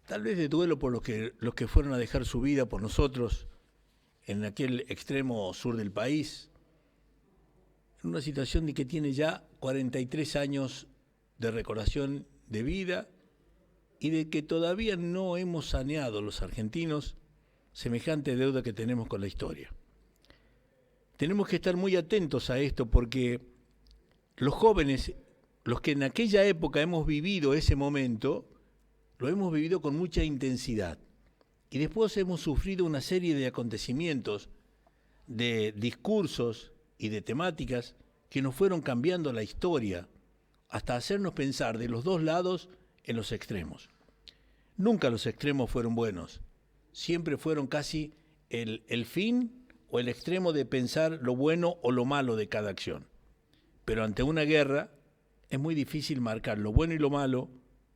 tal vez de duelo por los que fueron a dejar su vida por nosotros en aquel extremo sur del país, en una situación de que tiene ya 43 años de recordación de vida y de que todavía no hemos saneado los argentinos semejante deuda que tenemos con la historia. Tenemos que estar muy atentos a esto porque los jóvenes, los que en aquella época hemos vivido ese momento, lo hemos vivido con mucha intensidad. Y después hemos sufrido una serie de acontecimientos, de discursos y de temáticas que nos fueron cambiando la historia hasta hacernos pensar de los dos lados en los extremos. Nunca los extremos fueron buenos, siempre fueron casi el fin o el extremo de pensar lo bueno o lo malo de cada acción. Pero ante una guerra es muy difícil marcar lo bueno y lo malo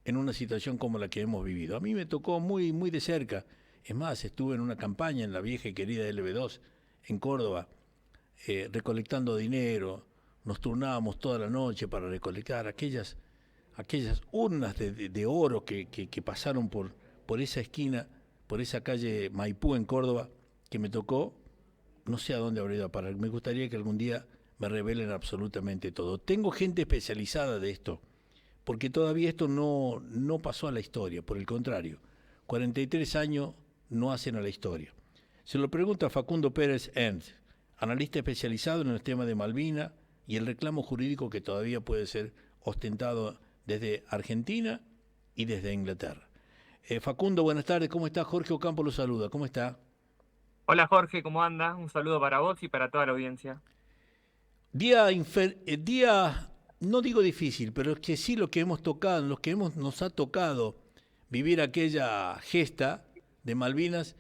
en una situación como la que hemos vivido. A mí me tocó muy, muy de cerca. Es más, estuve en una campaña en la vieja y querida LB2 en Córdoba, recolectando dinero. Nos turnábamos toda la noche para recolectar aquellas urnas de oro que pasaron por esa esquina, por esa calle Maipú en Córdoba, que me tocó. No sé a dónde habré ido a parar. Me gustaría que algún día me revelen absolutamente todo. Tengo gente especializada de esto, porque todavía esto no pasó a la historia, por el contrario. 43 años no hacen a la historia. Se lo pregunta Facundo Pérez Ernst, analista especializado en el tema de Malvinas y el reclamo jurídico que todavía puede ser ostentado desde Argentina y desde Inglaterra. Facundo, buenas tardes. ¿Cómo está? Jorge Ocampo lo saluda. ¿Cómo está? Hola Jorge, ¿cómo anda? Un saludo para vos y para toda la audiencia. Día, no digo difícil, pero es que sí lo que hemos tocado, nos ha tocado vivir aquella gesta de Malvinas,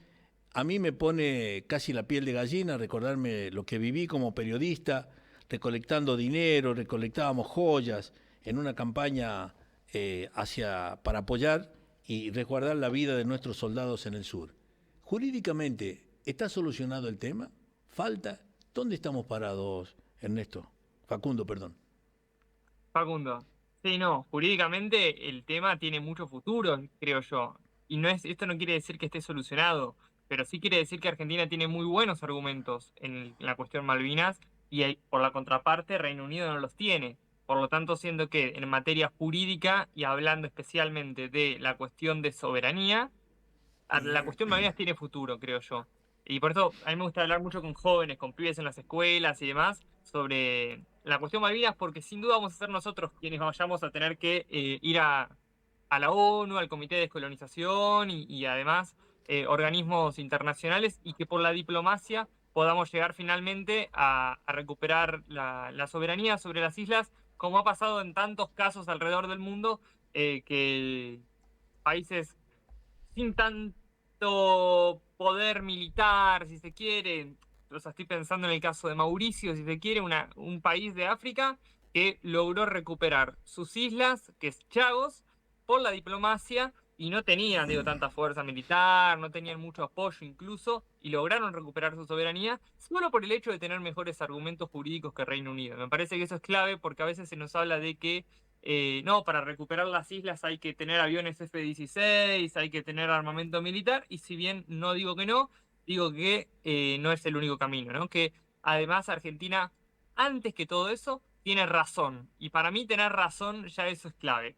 a mí me pone casi la piel de gallina recordarme lo que viví como periodista, recolectando dinero, recolectábamos joyas en una campaña para apoyar y resguardar la vida de nuestros soldados en el sur. Jurídicamente, ¿está solucionado el tema? ¿Falta? ¿Dónde estamos parados, Ernesto? Facundo, perdón. Facundo. Sí, no, jurídicamente el tema tiene mucho futuro, creo yo. Y esto no quiere decir que esté solucionado, pero sí quiere decir que Argentina tiene muy buenos argumentos en la cuestión Malvinas y por la contraparte Reino Unido no los tiene. Por lo tanto, siendo que en materia jurídica y hablando especialmente de la cuestión de soberanía, la cuestión Malvinas tiene futuro, creo yo. Y por eso a mí me gusta hablar mucho con jóvenes, con pibes en las escuelas y demás, sobre la cuestión Malvinas, porque sin duda vamos a ser nosotros quienes vayamos a tener que ir a la ONU, al Comité de Descolonización y además organismos internacionales, y que por la diplomacia podamos llegar finalmente a recuperar la soberanía sobre las islas, como ha pasado en tantos casos alrededor del mundo, que países sin tanto poder militar, si se quiere. O sea, estoy pensando en el caso de Mauricio, si se quiere, un país de África que logró recuperar sus islas, que es Chagos, por la diplomacia, y no tenían, digo, tanta fuerza militar, no tenían mucho apoyo incluso, y lograron recuperar su soberanía solo por el hecho de tener mejores argumentos jurídicos que Reino Unido. Me parece que eso es clave porque a veces se nos habla de que no, para recuperar las islas hay que tener aviones F-16, hay que tener armamento militar, y si bien no digo que no, digo que no es el único camino, ¿no? Que además Argentina, antes que todo eso, tiene razón. Y para mí tener razón ya eso es clave.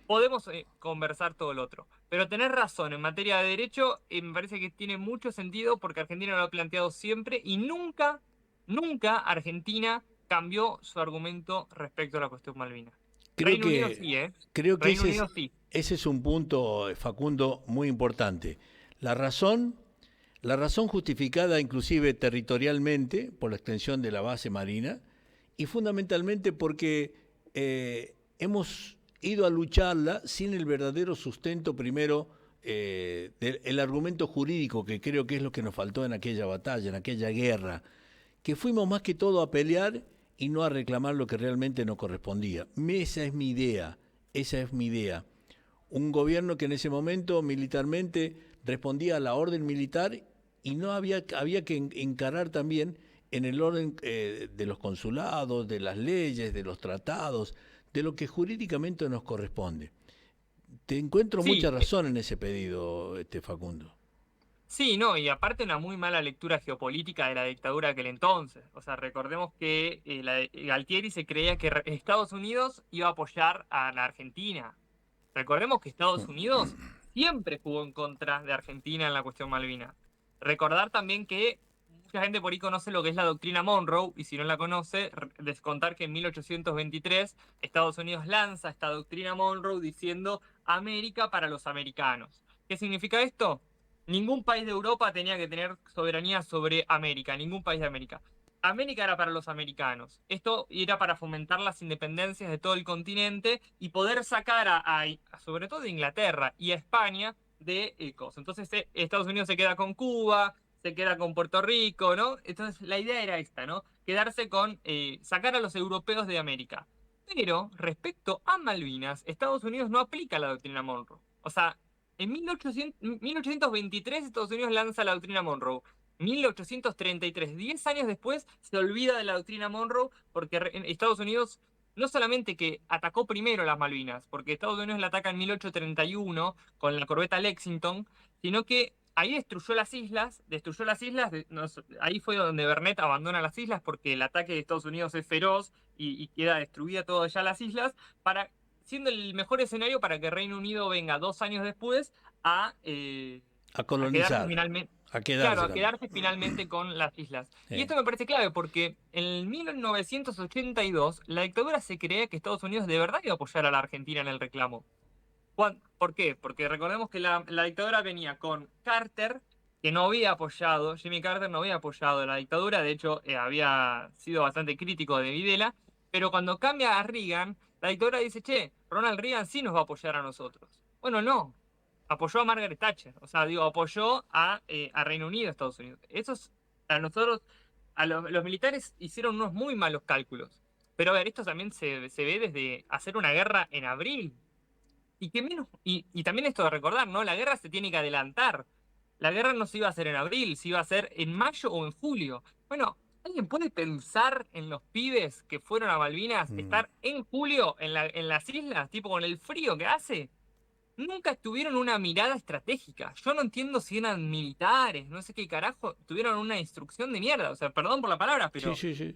Podemos conversar todo lo otro, pero tener razón en materia de derecho me parece que tiene mucho sentido porque Argentina lo ha planteado siempre y nunca, nunca Argentina cambió su argumento respecto a la cuestión Malvinas. Creo Reino Unido que, sí, ¿eh? creo que Reino Unido sí. ese es un punto, Facundo, muy importante. La razón, la razón justificada inclusive territorialmente por la extensión de la base marina y fundamentalmente porque hemos ido a lucharla sin el verdadero sustento primero del argumento jurídico, que creo que es lo que nos faltó en aquella batalla, en aquella guerra, que fuimos más que todo a pelear y no a reclamar lo que realmente nos correspondía. Esa es mi idea, esa es mi idea. Un gobierno que en ese momento militarmente respondía a la orden militar y no había que encarar también en el orden de los consulados, de las leyes, de los tratados, de lo que jurídicamente nos corresponde. Te encuentro Sí, mucha razón en ese pedido, Facundo. sí, no, y aparte una muy mala lectura geopolítica de la dictadura de aquel entonces. O sea, recordemos que Galtieri se creía que Estados Unidos iba a apoyar a la Argentina. Recordemos que Estados Unidos siempre jugó en contra de Argentina en la cuestión Malvinas. Recordar también que mucha gente por ahí conoce lo que es la doctrina Monroe, y si no la conoce, descontar que en 1823 Estados Unidos lanza esta doctrina Monroe diciendo América para los americanos. ¿Qué significa esto? Ningún país de Europa tenía que tener soberanía sobre América, ningún país de América. América era para los americanos. Esto era para fomentar las independencias de todo el continente y poder sacar sobre todo de Inglaterra y a España de cosas. Entonces Estados Unidos se queda con Cuba, se queda con Puerto Rico, ¿no? Entonces la idea era esta, ¿no? Quedarse con sacar a los europeos de América. Pero respecto a Malvinas, Estados Unidos no aplica la doctrina Monroe. O sea, en 1823 Estados Unidos lanza la doctrina Monroe. 1833, 10 años después, se olvida de la doctrina Monroe porque Estados Unidos no solamente que atacó primero las Malvinas, porque Estados Unidos la ataca en 1831 con la corbeta Lexington, sino que ahí destruyó las islas, ahí fue donde Bernet abandona las islas porque el ataque de Estados Unidos es feroz y queda destruida todas ya las islas, siendo el mejor escenario para que Reino Unido venga 2 años después A a quedarse colonizar, finalmente, a claro, quedarse a también. quedarse finalmente con las islas. Y Sí. esto me parece clave porque en 1982 la dictadura se creía que Estados Unidos de verdad iba a apoyar a la Argentina en el reclamo. ¿Por qué? Porque recordemos que la dictadura venía con Carter, que no había apoyado, Jimmy Carter no había apoyado la dictadura, de hecho había sido bastante crítico de Videla, pero cuando cambia a Reagan, la dictadura dice, che, Ronald Reagan sí nos va a apoyar a nosotros. Bueno, no, apoyó a Margaret Thatcher, o sea, digo, apoyó a Reino Unido, Estados Unidos. A nosotros, los militares hicieron unos muy malos cálculos. Pero a ver, esto también se ve desde hacer una guerra en abril. Y también esto de recordar, ¿no? La guerra se tiene que adelantar. La guerra no se iba a hacer en abril, se iba a hacer en mayo o en julio. Bueno, ¿alguien puede pensar en los pibes que fueron a Malvinas Mm. estar en julio en las islas, tipo con el frío que hace? Nunca tuvieron una mirada estratégica. Yo no entiendo si eran militares, no sé qué carajo, tuvieron una instrucción de mierda. O sea, perdón por la palabra, Sí, pero sí, sí.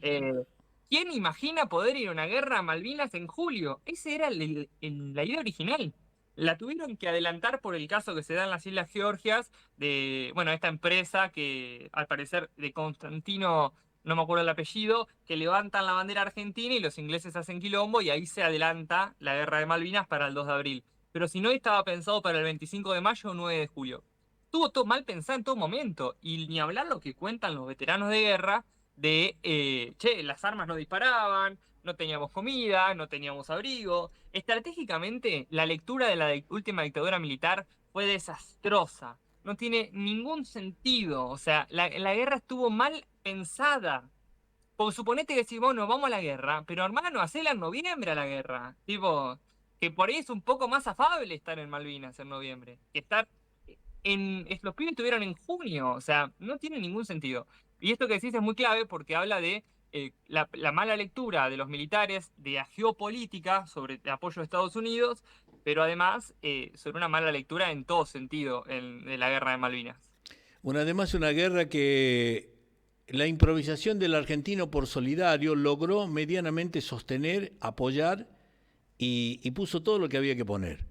¿quién imagina poder ir a una guerra a Malvinas en julio? Esa era la idea original. La tuvieron que adelantar por el caso que se da en las Islas Georgias de, bueno, esta empresa que al parecer de Constantino, no me acuerdo el apellido, que levantan la bandera argentina y los ingleses hacen quilombo y ahí se adelanta la guerra de Malvinas para el 2 de abril. Pero si no, estaba pensado para el 25 de mayo o 9 de julio. Estuvo todo mal pensado en todo momento. Y ni hablar lo que cuentan los veteranos de guerra che, las armas no disparaban, no teníamos comida, no teníamos abrigo. Estratégicamente, la lectura de la última dictadura militar fue desastrosa. No tiene ningún sentido. O sea, la guerra estuvo mal pensada. Porque suponete que decís, bueno, vamos a la guerra, pero hermano, hacela en noviembre a la guerra. Tipo, que por ahí es un poco más afable estar en Malvinas en noviembre, que estar los pibes estuvieron en junio, o sea, no tiene ningún sentido. Y esto que decís es muy clave porque habla de la mala lectura de los militares, de la geopolítica sobre el apoyo de Estados Unidos, pero además sobre una mala lectura en todo sentido de la guerra de Malvinas. Bueno, además una guerra que la improvisación del argentino por solidario logró medianamente sostener, apoyar y puso todo lo que había que poner.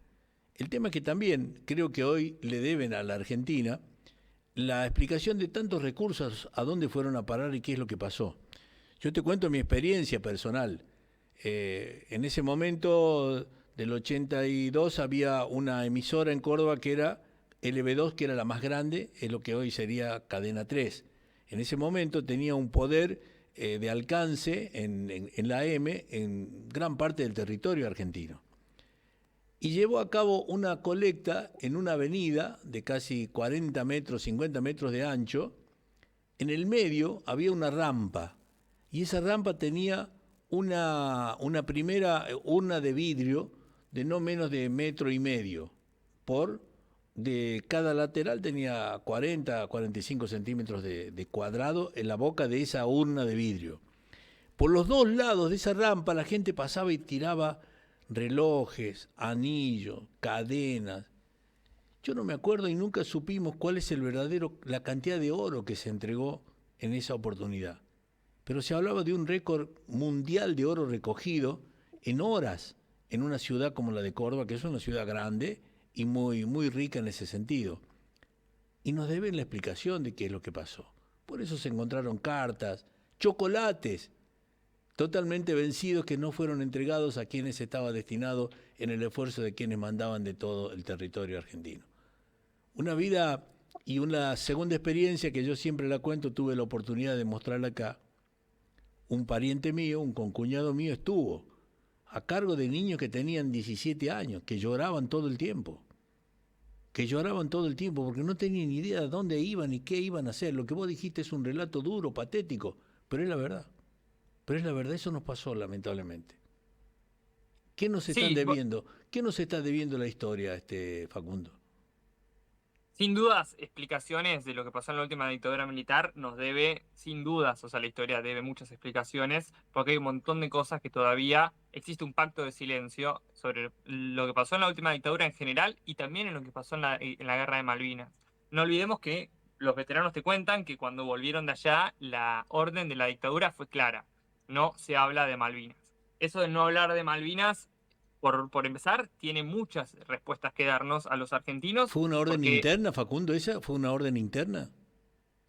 El tema es que también creo que hoy le deben a la Argentina la explicación de tantos recursos, a dónde fueron a parar y qué es lo que pasó. Yo te cuento mi experiencia personal. En ese momento del 82 había una emisora en Córdoba que era LB2, que era la más grande, es lo que hoy sería Cadena 3. En ese momento tenía un poder de alcance en la AM en gran parte del territorio argentino. Y llevó a cabo una colecta en una avenida de casi 40 metros, 50 metros de ancho. En el medio había una rampa y esa rampa tenía una primera urna de vidrio de no menos de metro y medio. De cada lateral tenía 40, 45 centímetros de cuadrado en la boca de esa urna de vidrio. Por los dos lados de esa rampa la gente pasaba y tiraba relojes, anillos, cadenas. Yo no me acuerdo y nunca supimos cuál es la cantidad de oro que se entregó en esa oportunidad. Pero se hablaba de un récord mundial de oro recogido en horas en una ciudad como la de Córdoba, que es una ciudad grande y muy rica en ese sentido. Y nos deben la explicación de qué es lo que pasó. Por eso se encontraron cartas, chocolates totalmente vencidos que no fueron entregados a quienes estaba destinado en el esfuerzo de quienes mandaban de todo el territorio argentino. Una vida y una segunda experiencia que yo siempre la cuento, tuve la oportunidad de mostrarla acá. Un pariente mío, un concuñado mío, estuvo a cargo de niños que tenían 17 años, que lloraban todo el tiempo. Porque no tenían ni idea de dónde iban y qué iban a hacer. Lo que vos dijiste es un relato duro, patético, pero es la verdad. Eso nos pasó lamentablemente. ¿Qué nos están Sí, debiendo? ¿Qué nos está debiendo la historia, Facundo? sin dudas, explicaciones de lo que pasó en la última dictadura militar nos debe, sin dudas, o sea, la historia debe muchas explicaciones, porque hay un montón de cosas que todavía existe un pacto de silencio sobre lo que pasó en la última dictadura en general y también en lo que pasó en la guerra de Malvinas. No olvidemos que los veteranos te cuentan que cuando volvieron de allá, la orden de la dictadura fue clara: no se habla de Malvinas. Eso de no hablar de Malvinas, por empezar, tiene muchas respuestas que darnos a los argentinos, ¿Fue una orden porque interna, Facundo, esa? ¿Fue una orden interna?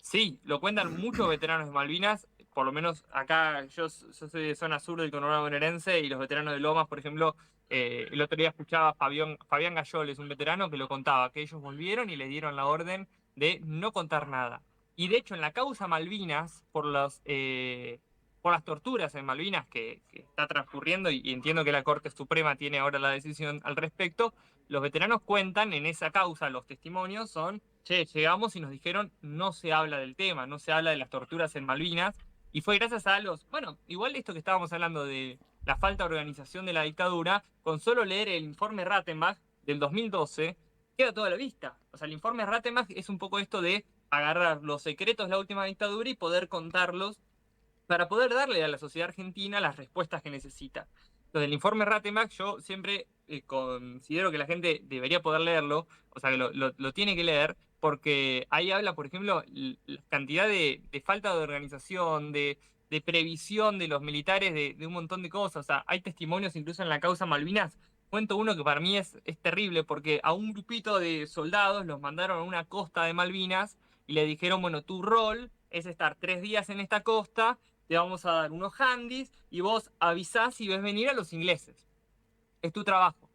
sí, lo cuentan muchos veteranos de Malvinas, por lo menos acá yo soy de zona sur del conurbano bonaerense y los veteranos de Lomas, por ejemplo, el otro día escuchaba a Fabián Galloles, un veterano que lo contaba, que ellos volvieron y les dieron la orden de no contar nada. Y de hecho en la causa Malvinas, por las torturas en Malvinas que está transcurriendo y entiendo que la Corte Suprema tiene ahora la decisión al respecto, los veteranos cuentan en esa causa, los testimonios son: che, llegamos y nos dijeron no se habla del tema, no se habla de las torturas en Malvinas, y fue gracias a bueno, igual esto que estábamos hablando de la falta de organización de la dictadura, con solo leer el informe Rattenbach del 2012, queda toda la vista. O sea, el informe Rattenbach es un poco esto de agarrar los secretos de la última dictadura y poder contarlos para poder darle a la sociedad argentina las respuestas que necesita. Entonces, el informe Rattenbach yo siempre considero que la gente debería poder leerlo, o sea, que lo tiene que leer, porque ahí habla, por ejemplo, la cantidad de falta de organización, de previsión de los militares, de un montón de cosas. O sea, hay testimonios incluso en la causa Malvinas. Cuento uno que para mí es terrible, porque a un grupito de soldados los mandaron a una costa de Malvinas y le dijeron: bueno, tu rol es estar 3 días en esta costa, te vamos a dar unos handys y vos avisás si ves venir a los ingleses. Es tu trabajo.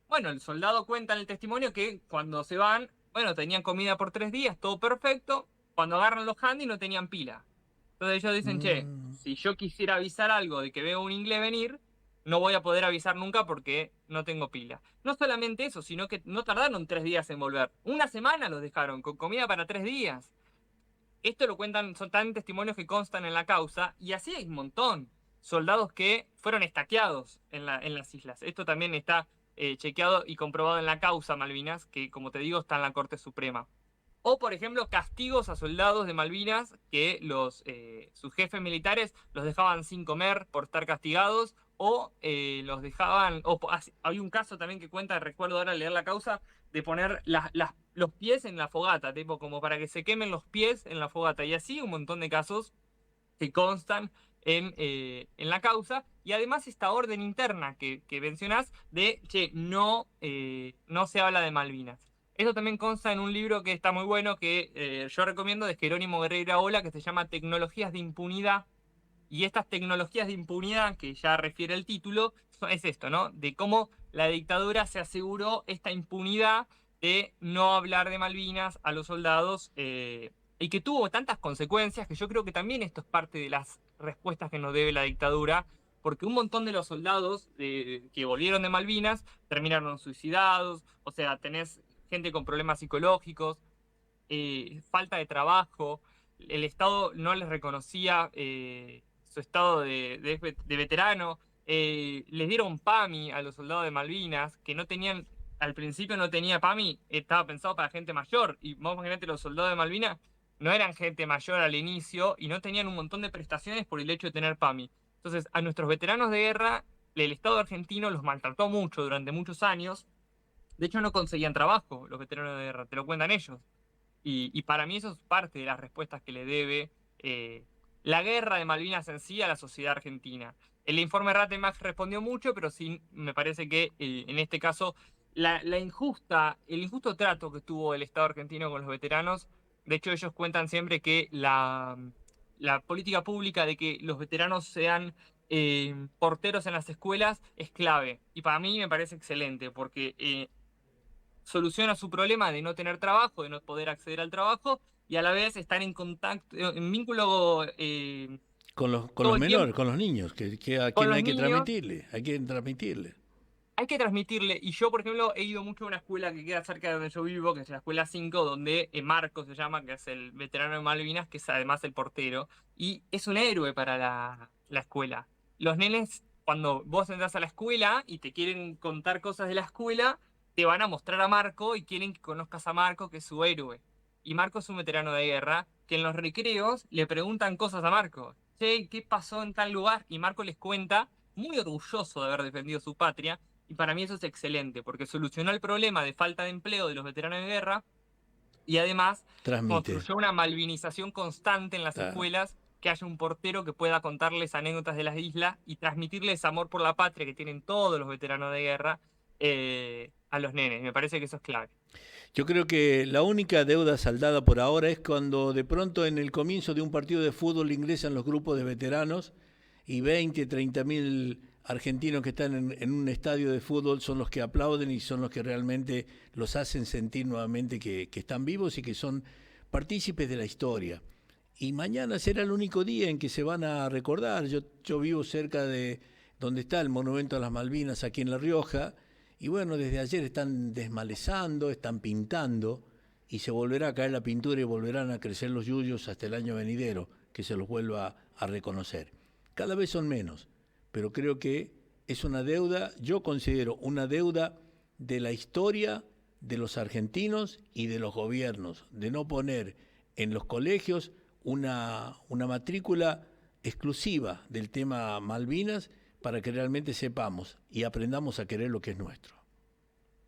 Bueno, el soldado cuenta en el testimonio que cuando se van, bueno, tenían comida por 3 días, todo perfecto. Cuando agarran los handys no tenían pila. Entonces ellos dicen: che, Mm. si yo quisiera avisar algo de que veo un inglés venir, no voy a poder avisar nunca porque no tengo pila. No solamente eso, sino que no tardaron 3 días en volver. Una semana los dejaron con comida para 3 días. Esto lo cuentan, son tan testimonios que constan en la causa, y así hay un montón. Soldados que fueron estaqueados en las islas. Esto también está chequeado y comprobado en la causa Malvinas, que como te digo está en la Corte Suprema. O, por ejemplo, castigos a soldados de Malvinas que sus jefes militares los dejaban sin comer por estar castigados, o los dejaban. Hay un caso también que cuenta, recuerdo ahora leer la causa, de poner los pies en la fogata, tipo como para que se quemen los pies en la fogata. Y así un montón de casos que constan en la causa. Y además esta orden interna que mencionás de, che, no se habla de Malvinas. Eso también consta en un libro que está muy bueno, que yo recomiendo, de Jerónimo Guerreira Ola, que se llama Tecnologías de Impunidad. Y estas tecnologías de impunidad, que ya refiere el título, es esto, ¿no? De cómo la dictadura se aseguró esta impunidad de no hablar de Malvinas a los soldados, y que tuvo tantas consecuencias que yo creo que también esto es parte de las respuestas que nos debe la dictadura, porque un montón de los soldados que volvieron de Malvinas terminaron suicidados. O sea, tenés gente con problemas psicológicos, falta de trabajo, el Estado no les reconocía su estado de veterano, les dieron PAMI a los soldados de Malvinas, que no tenían, al principio no tenía PAMI, estaba pensado para gente mayor, y vos imaginate, los soldados de Malvinas no eran gente mayor al inicio y no tenían un montón de prestaciones por el hecho de tener PAMI. Entonces, a nuestros veteranos de guerra el Estado argentino los maltrató mucho durante muchos años. De hecho, no conseguían trabajo los veteranos de guerra, te lo cuentan ellos. Y para mí eso es parte de las respuestas que le debe la guerra de Malvinas en sí a la sociedad argentina. El informe Ratemax respondió mucho, pero sí me parece que en este caso el injusto trato que tuvo el Estado argentino con los veteranos, de hecho ellos cuentan siempre que la política pública de que los veteranos sean porteros en las escuelas es clave. Y para mí me parece excelente, porque soluciona su problema de no tener trabajo, de no poder acceder al trabajo, y a la vez están en contacto, en vínculo Con todo los el menores, tiempo con los niños, que a con quien los niños. hay que transmitirle. Hay que transmitirle, y yo, por ejemplo, he ido mucho a una escuela que queda cerca de donde yo vivo, que es la Escuela 5, donde Marco se llama, que es el veterano de Malvinas, que es además el portero, y es un héroe para la escuela. Los nenes, cuando vos entras a la escuela y te quieren contar cosas de la escuela, te van a mostrar a Marco y quieren que conozcas a Marco, que es su héroe. Y Marco es un veterano de guerra, que en los recreos le preguntan cosas a Marco. Che, ¿qué pasó en tal lugar? Y Marco les cuenta, muy orgulloso de haber defendido su patria, y para mí eso es excelente, porque solucionó el problema de falta de empleo de los veteranos de guerra y además Transmite. construyó una malvinización constante en las Ah, escuelas, que haya un portero que pueda contarles anécdotas de las islas y transmitirles amor por la patria que tienen todos los veteranos de guerra a los nenes. Me parece que eso es clave. yo creo que la única deuda saldada por ahora es cuando de pronto en el comienzo de un partido de fútbol ingresan los grupos de veteranos y 20, 30 mil argentinos que están en un estadio de fútbol son los que aplauden y son los que realmente los hacen sentir nuevamente que están vivos y que son partícipes de la historia. Y mañana será el único día en que se van a recordar. Yo vivo cerca de donde está el Monumento a las Malvinas, aquí en La Rioja, y bueno, desde ayer están desmalezando, están pintando, y se volverá a caer la pintura y volverán a crecer los yuyos hasta el año venidero, que se los vuelva a reconocer. Cada vez son menos, pero creo que es una deuda, yo considero una deuda de la historia de los argentinos y de los gobiernos, de no poner en los colegios una matrícula exclusiva del tema Malvinas para que realmente sepamos y aprendamos a querer lo que es nuestro.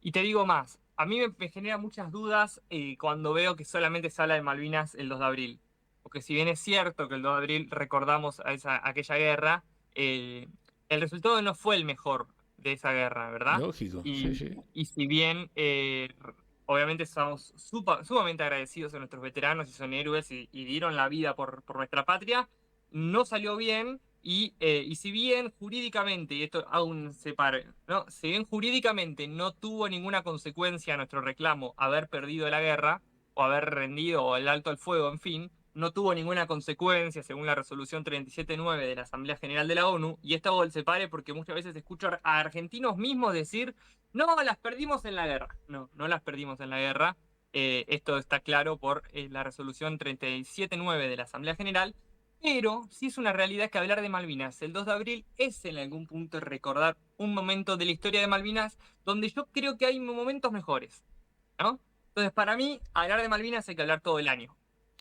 Y te digo más, a mí me genera muchas dudas cuando veo que solamente se habla de Malvinas el 2 de abril. Porque si bien es cierto que el 2 de abril recordamos a aquella guerra, eh, el resultado no fue el mejor de esa guerra, ¿verdad? Lógico, sí, Y, sí. y si bien obviamente estamos sumamente agradecidos a nuestros veteranos y son héroes y dieron la vida por nuestra patria, no salió bien. Y si bien jurídicamente, y esto aún se pare, ¿no? Si bien jurídicamente no tuvo ninguna consecuencia a nuestro reclamo haber perdido la guerra, o haber rendido el alto al fuego, en fin, no tuvo ninguna consecuencia según la resolución 37.9 de la Asamblea General de la ONU, y esto hago el separe porque muchas veces escucho a argentinos mismos decir, no, las perdimos en la guerra. No, no las perdimos en la guerra. Esto está claro por la resolución 37.9 de la Asamblea General, pero sí es una realidad que hablar de Malvinas el 2 de abril es en algún punto recordar un momento de la historia de Malvinas donde yo creo que hay momentos mejores, ¿no? Entonces, para mí, hablar de Malvinas hay que hablar todo el año.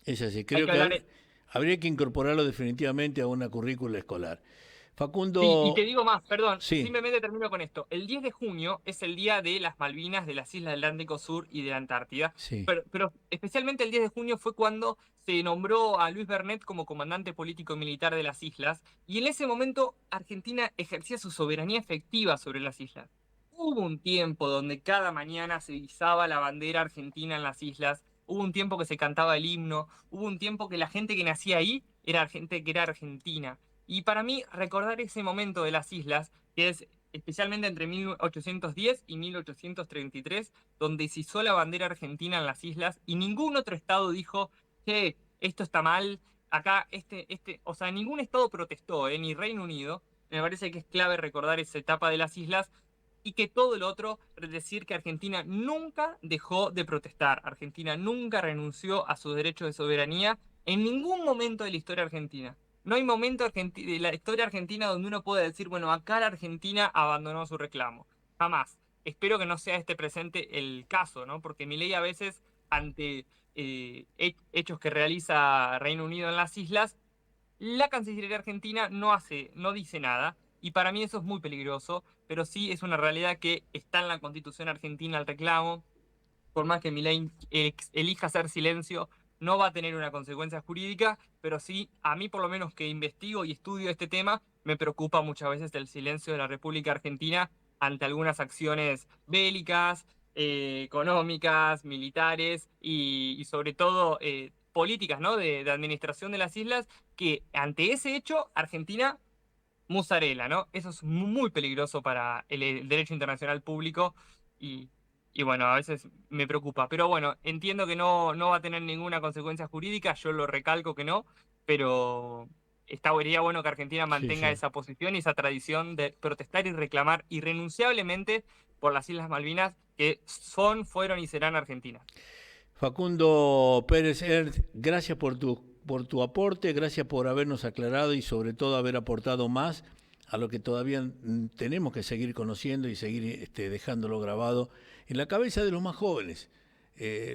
Es así. Hay Creo que que hablar. habría que incorporarlo definitivamente a una currícula escolar. Sí, y te Facundo, digo más, perdón, sí, simplemente termino con esto. El 10 de junio es el día de las Malvinas, de las Islas del Atlántico Sur y de la Antártida, sí. pero especialmente el 10 de junio fue cuando se nombró a Luis Bernet como comandante político y militar de las islas, y en ese momento Argentina ejercía su soberanía efectiva sobre las islas. Hubo un tiempo donde cada mañana se izaba la bandera argentina en las islas, hubo un tiempo que se cantaba el himno, hubo un tiempo que la gente que nacía ahí era gente que era argentina. Y para mí, recordar ese momento de las islas, que es especialmente entre 1810 y 1833, donde se izó la bandera argentina en las islas y ningún otro estado dijo, che, esto está mal, acá, o sea, ningún estado protestó, ni Reino Unido. Me parece que es clave recordar esa etapa de las islas y que todo lo otro, decir que Argentina nunca dejó de protestar, Argentina nunca renunció a sus derechos de soberanía en ningún momento de la historia argentina. No hay momento de la historia argentina donde uno pueda decir, bueno, acá la Argentina abandonó su reclamo. Jamás. Espero que no sea este presente el caso, ¿no? Porque mi ley a veces, ante hechos que realiza Reino Unido en las islas, la Cancillería Argentina no dice nada. Y para mí eso es muy peligroso, pero sí es una realidad que está en la Constitución argentina el reclamo. Por más que Milei elija hacer silencio, no va a tener una consecuencia jurídica, pero sí, a mí por lo menos que investigo y estudio este tema, me preocupa muchas veces el silencio de la República Argentina ante algunas acciones bélicas, económicas, militares y sobre todo políticas, ¿no? De administración de las islas, que ante ese hecho Argentina musarela, ¿no? Eso es muy peligroso para el derecho internacional público y, y bueno, a veces me preocupa. Pero bueno, entiendo que no va a tener ninguna consecuencia jurídica, yo lo recalco que no, pero estaría bueno que Argentina Sí, mantenga sí. esa posición y esa tradición de protestar y reclamar irrenunciablemente por las Islas Malvinas, que son, fueron y serán argentinas. Facundo Pérez Ernst, gracias por tu aporte, gracias por habernos aclarado y sobre todo haber aportado más a lo que todavía tenemos que seguir conociendo y seguir dejándolo grabado en la cabeza de los más jóvenes.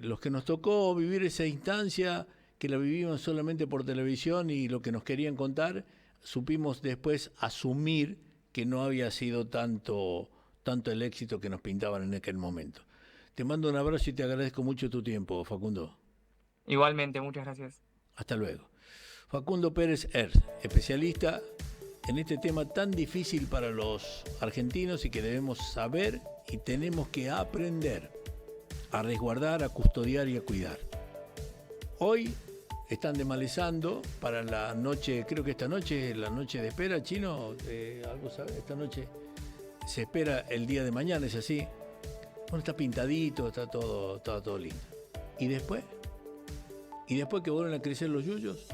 Los que nos tocó vivir esa instancia, que la vivimos solamente por televisión y lo que nos querían contar, supimos después asumir que no había sido tanto el éxito que nos pintaban en aquel momento. Te mando un abrazo y te agradezco mucho tu tiempo, Facundo. Igualmente, muchas gracias. Hasta luego. Facundo Pérez Ernst, especialista en este tema tan difícil para los argentinos y que debemos saber y tenemos que aprender a resguardar, a custodiar y a cuidar. Hoy están demalezando para la noche, creo que esta noche es la noche de espera, Chino, algo sabe, esta noche se espera el día de mañana, ¿es así? Bueno, está pintadito, está todo lindo. ¿Y después? ¿Y después que vuelven a crecer los yuyos?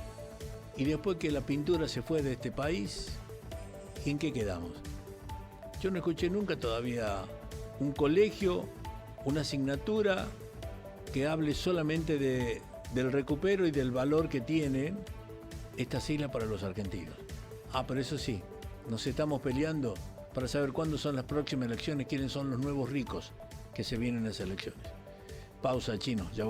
¿Y después que la pintura se fue de este país? ¿Y en qué quedamos? Yo no escuché nunca todavía un colegio, una asignatura que hable solamente del recupero y del valor que tienen estas islas para los argentinos. Pero eso sí, nos estamos peleando para saber cuándo son las próximas elecciones, quiénes son los nuevos ricos que se vienen a las elecciones. Pausa, Chino. Ya